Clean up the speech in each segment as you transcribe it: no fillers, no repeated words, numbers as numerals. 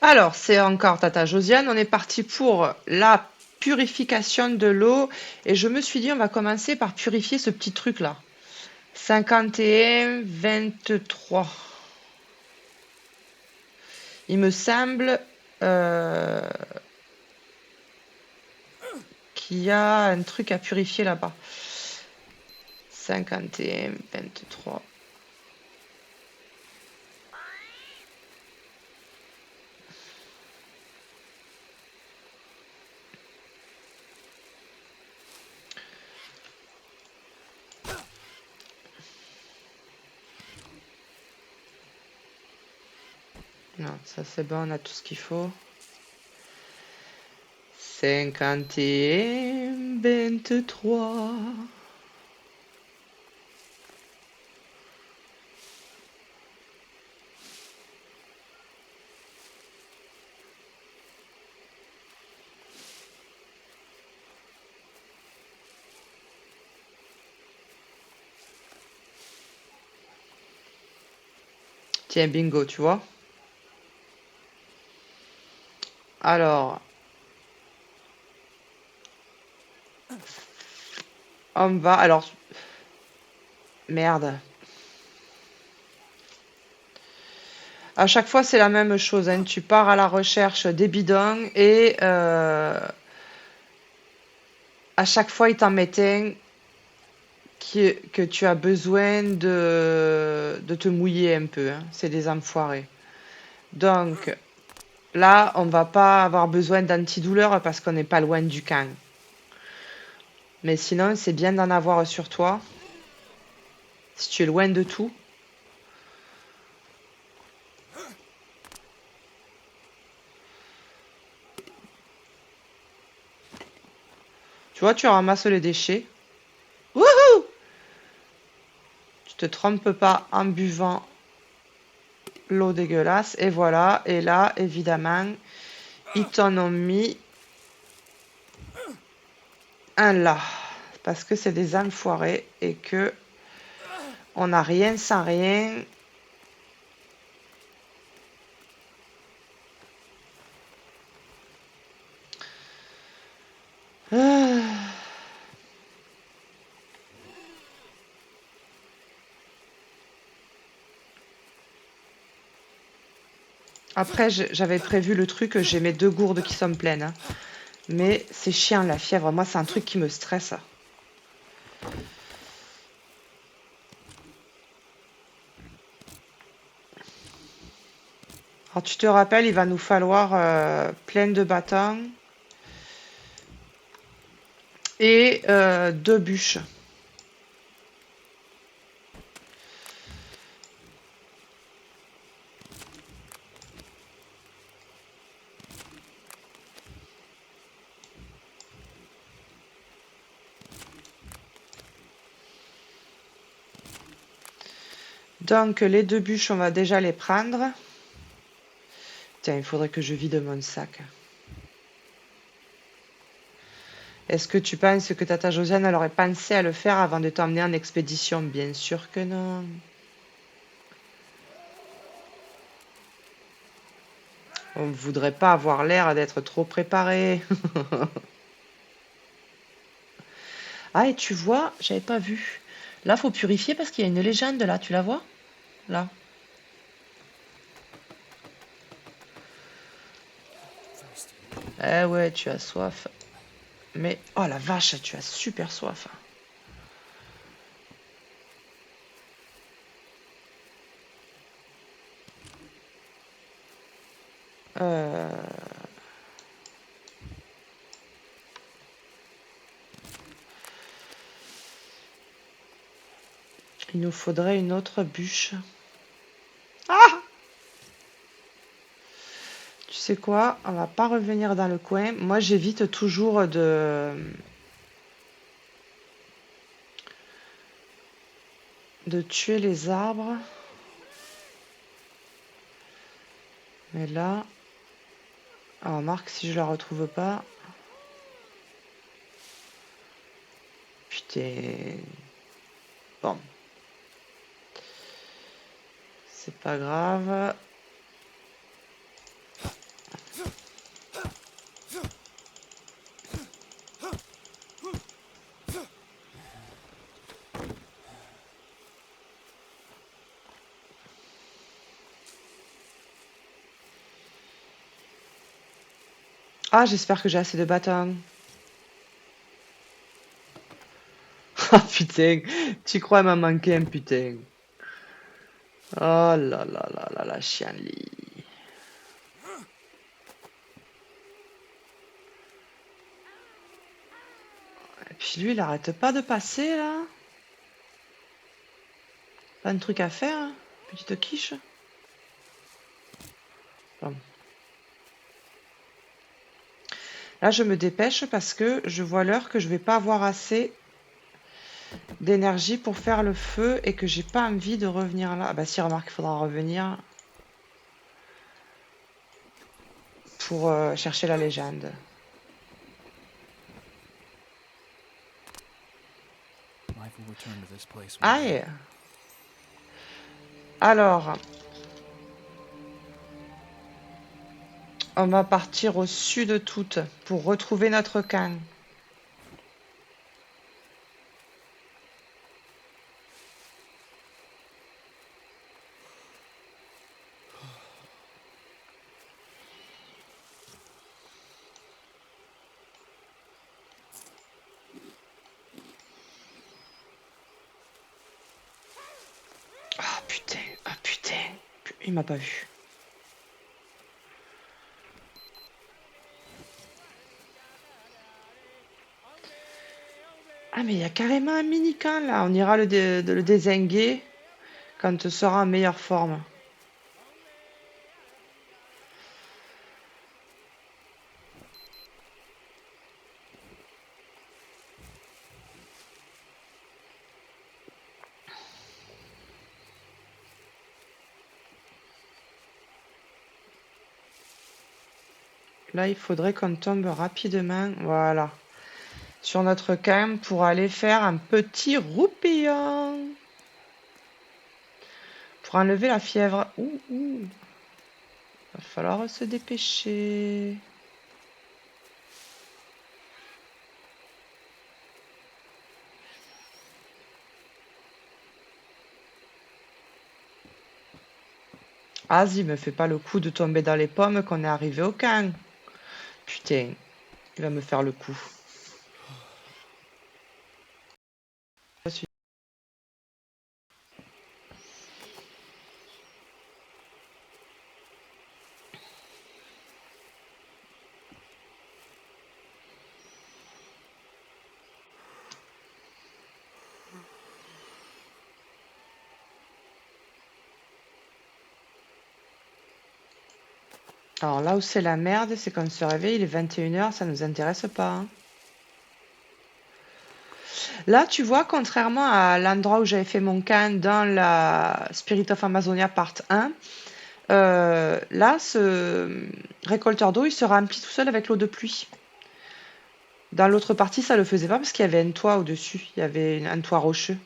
Alors, c'est encore Tata Josiane. On est parti pour la purification de l'eau. Et je me suis dit, on va commencer par purifier ce petit truc-là. 51, 23. Il me semble euh, qu'il y a un truc à purifier là-bas. 51, 23. Non, ça c'est bon, on a tout ce qu'il faut. 51, 23. Tiens, bingo, tu vois. Alors, on va. Alors, merde. À chaque fois, c'est la même chose, hein. Tu pars à la recherche des bidons et à chaque fois, il t'en met un que tu as besoin de te mouiller un peu, hein. C'est des enfoirés. Donc, là, on va pas avoir besoin d'antidouleur parce qu'on n'est pas loin du camp. Mais sinon, c'est bien d'en avoir sur toi. Si tu es loin de tout. Tu vois, tu ramasses les déchets. Wouhou! Tu te trompes pas en buvant l'eau dégueulasse. Et voilà. Et là, évidemment, ils t'en ont mis un là. Parce que c'est des enfoirés et que on n'a rien sans rien. Ah. Après, j'avais prévu le truc, j'ai mes 2 gourdes qui sont pleines, hein. Mais c'est chiant la fièvre. Moi, c'est un truc qui me stresse. Alors, tu te rappelles, il va nous falloir plein de bâtons et 2 bûches. Donc, les 2 bûches, on va déjà les prendre. Tiens, il faudrait que je vide mon sac. Est-ce que tu penses que Tata Josiane elle aurait pensé à le faire avant de t'emmener en expédition? Bien sûr que non. On ne voudrait pas avoir l'air d'être trop préparé. Ah, et tu vois, j'avais pas vu. Là, faut purifier parce qu'il y a une légende là, tu la vois? Là. Eh ouais, tu as soif. Mais, oh la vache, tu as super soif. Euh, Il nous faudrait une autre bûche. Ah! Tu sais quoi? On va pas revenir dans le coin. Moi, j'évite toujours de tuer les arbres. Mais là, on remarque si je la retrouve pas. Putain. Bon, c'est pas grave. Ah, j'espère que j'ai assez de bâtons. Ah putain, tu crois m'en manquer un putain. Oh là là là là là, chienlit. Et puis lui, il arrête pas de passer là. Pas de truc à faire, hein. Petite quiche. Bon. Là, je me dépêche parce que je vois l'heure que je vais pas avoir assez d'énergie pour faire le feu et que j'ai pas envie de revenir là. Ah bah si, remarque, il faudra revenir pour chercher la légende. Aïe! Alors, on va partir au sud de toutes pour retrouver notre camp. Ah putain, ah putain, il m'a pas vu. Ah mais il y a carrément un mini-camp là, on ira le dézinguer quand tu seras en meilleure forme. Là, il faudrait qu'on tombe rapidement, voilà, sur notre camp pour aller faire un petit roupillon. Pour enlever la fièvre. Ouh, ouh. Va falloir se dépêcher. Vas-y, me fais pas le coup de tomber dans les pommes qu'on est arrivé au camp. Putain, il va me faire le coup. Alors là où c'est la merde, c'est qu'on se réveille, il est 21h, ça nous intéresse pas, hein. Là, tu vois, contrairement à l'endroit où j'avais fait mon camp dans la Spirit of Amazonia Part 1, là, ce récolteur d'eau, il se remplit tout seul avec l'eau de pluie. Dans l'autre partie, ça le faisait pas parce qu'il y avait un toit au-dessus. Il y avait un toit rocheux.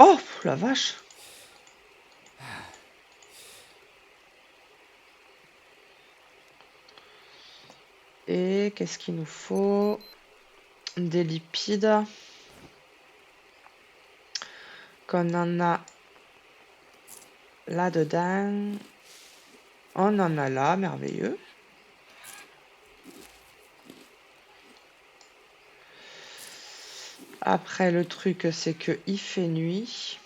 Oh, la vache! Et qu'est-ce qu'il nous faut? Des lipides. Qu'on en a là-dedans. On en a là, merveilleux. Après, le truc, c'est que il fait nuit.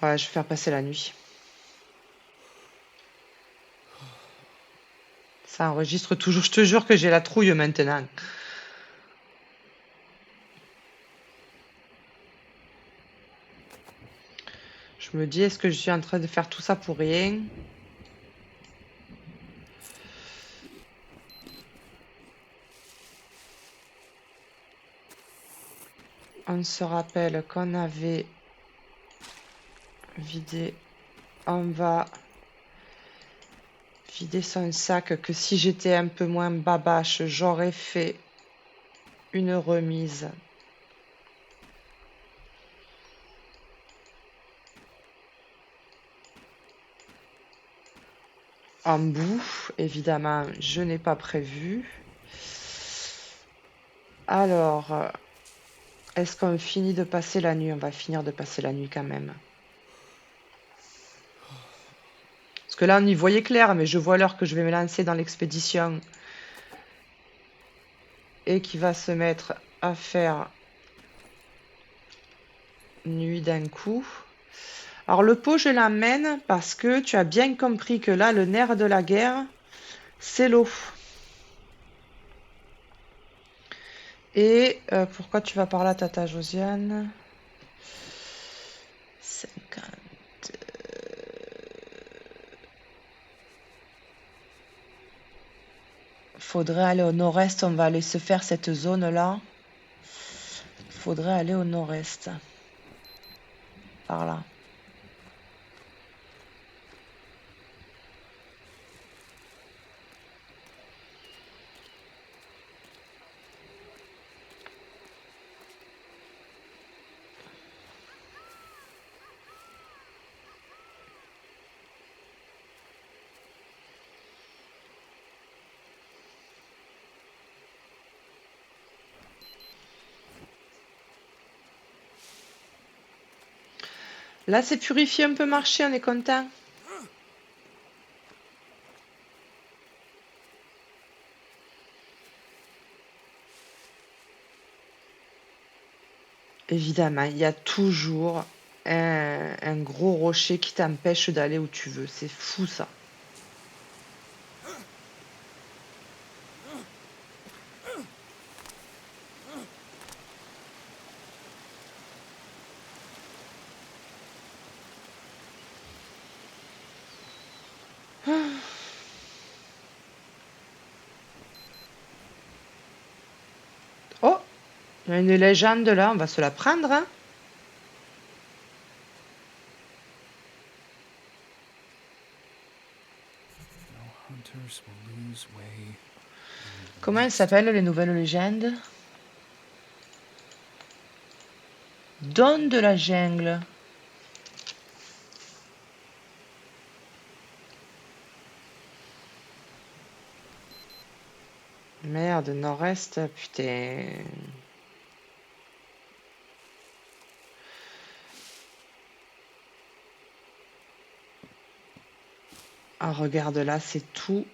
Ouais, je vais faire passer la nuit. Ça enregistre toujours. Je te jure que j'ai la trouille maintenant. Je me dis, est-ce que je suis en train de faire tout ça pour rien? On se rappelle qu'on avait vidé. On va vider son sac, que si j'étais un peu moins babache, j'aurais fait une remise. En bout, évidemment, je n'ai pas prévu. Alors, Est-ce qu'on finit de passer la nuit? On va finir de passer la nuit quand même. Parce que là, on y voyait clair, mais je vois l'heure que je vais me lancer dans l'expédition. Et qui va se mettre à faire nuit d'un coup. Alors le pot, je l'emmène parce que tu as bien compris que là, le nerf de la guerre, c'est l'eau. Et pourquoi tu vas par là, Tata Josiane? 50. Faudrait aller au nord-est, on va aller se faire cette zone-là. Faudrait aller au nord-est. Par là. Là, c'est purifié, un peu marché, on est content. Évidemment, il y a toujours un gros rocher qui t'empêche d'aller où tu veux. C'est fou ça. Oh, il y a une légende là, on va se la prendre, hein. Comment elles s'appellent les nouvelles légendes? Don de la jungle. Merde, nord-est, putain. Ah, regarde là, c'est tout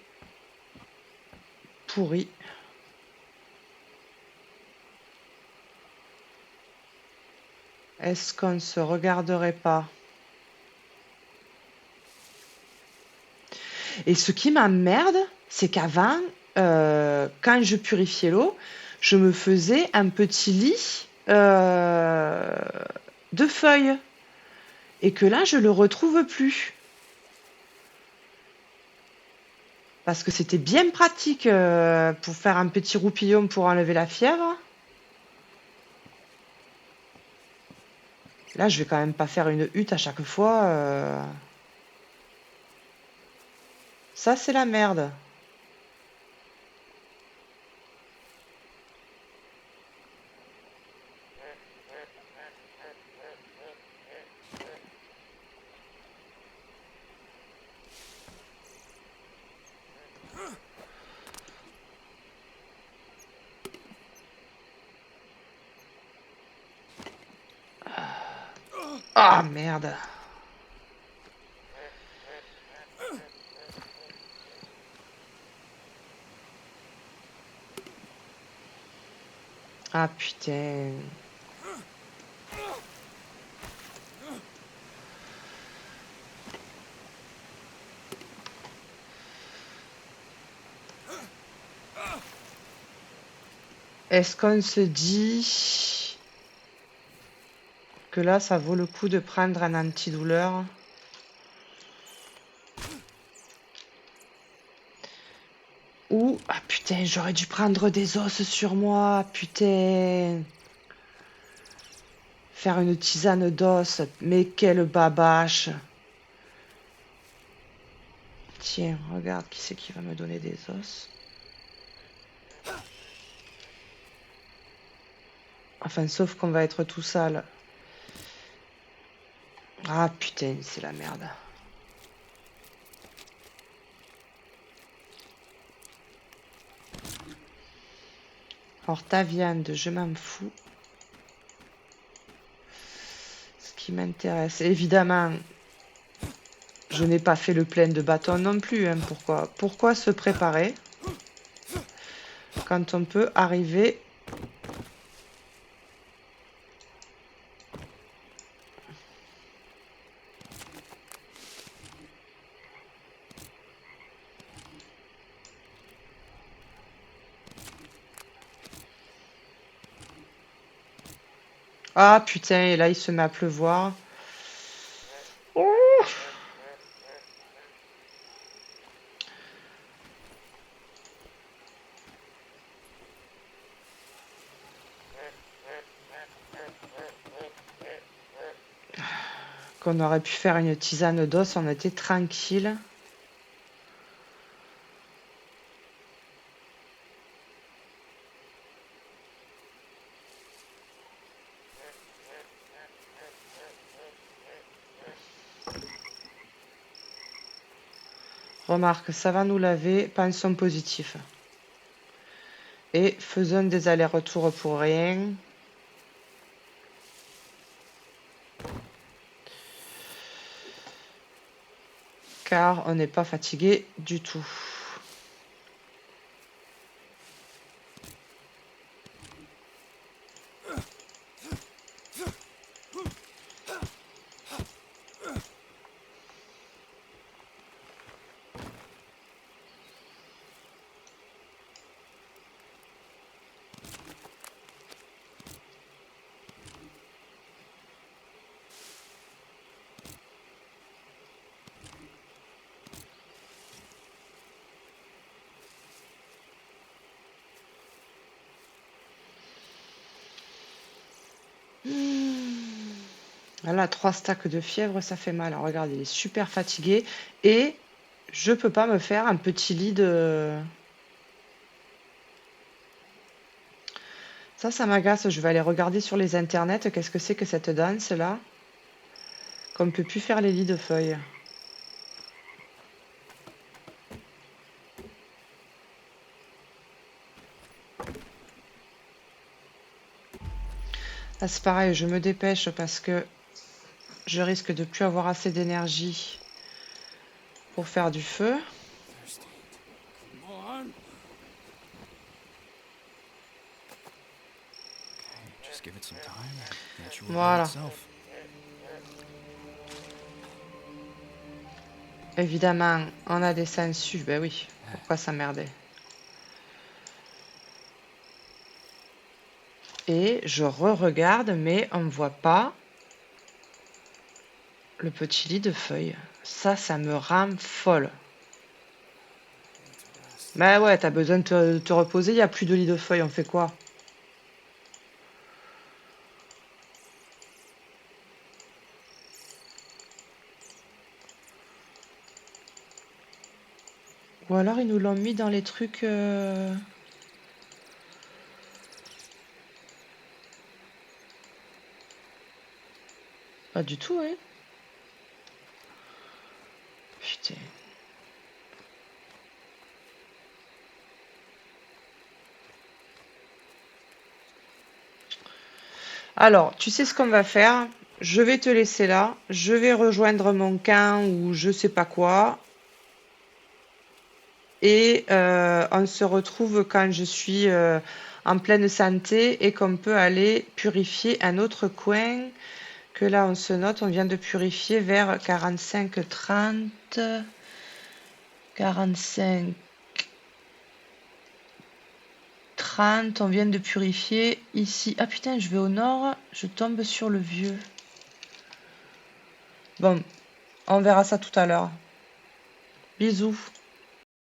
pourri. Est-ce qu'on ne se regarderait pas? Et ce qui m'emmerde, c'est qu'avant, quand je purifiais l'eau, je me faisais un petit lit de feuilles. Et que là, je le retrouve plus. Parce que c'était bien pratique pour faire un petit roupillon pour enlever la fièvre. Là, je vais quand même pas faire une hutte à chaque fois. Ça, c'est la merde. Ah, merde. Ah, putain. Est-ce qu'on se dit que là, ça vaut le coup de prendre un antidouleur? Ou... Ah, putain, j'aurais dû prendre des os sur moi. Putain. Faire une tisane d'os. Mais quelle babache. Tiens, regarde qui c'est qui va me donner des os. Enfin, sauf qu'on va être tout sale. Ah putain, c'est la merde. Alors ta viande, je m'en fous. qui m'intéresse. Évidemment, je n'ai pas fait le plein de bâtons non plus. Hein. Pourquoi se préparer quand on peut arriver... Ah putain, et là il se met à pleuvoir. Oh, qu'on aurait pu faire une tisane d'os, on était tranquille. Remarque, ça va nous laver, pensons positif. Et faisons des allers-retours pour rien. Car on n'est pas fatigué du tout. Voilà, 3 stacks de fièvre, ça fait mal. Regarde, il est super fatigué. Et je peux pas me faire un petit lit de... Ça m'agace. Je vais aller regarder sur les internets. Qu'est-ce que c'est que cette danse-là? Qu'on ne peut plus faire les lits de feuilles. Là, c'est pareil, je me dépêche parce que je risque de plus avoir assez d'énergie pour faire du feu. Voilà. Évidemment, on a des sangsues. Ben oui, pourquoi s'emmerder? Et je re-regarde, mais on ne voit pas le petit lit de feuilles. Ça me rend folle. Bah ouais, t'as besoin de te reposer, il n'y a plus de lit de feuilles, on fait quoi? Ou alors ils nous l'ont mis dans les trucs... Pas du tout, hein? Putain. Alors, tu sais ce qu'on va faire? Je vais te laisser là. Je vais rejoindre mon camp ou je sais pas quoi. Et on se retrouve quand je suis en pleine santé et qu'on peut aller purifier un autre coin. Que là, on se note, on vient de purifier vers 45-30. 45... 30, on vient de purifier ici. Ah putain, je vais au nord, je tombe sur le vieux. Bon, on verra ça tout à l'heure. Bisous.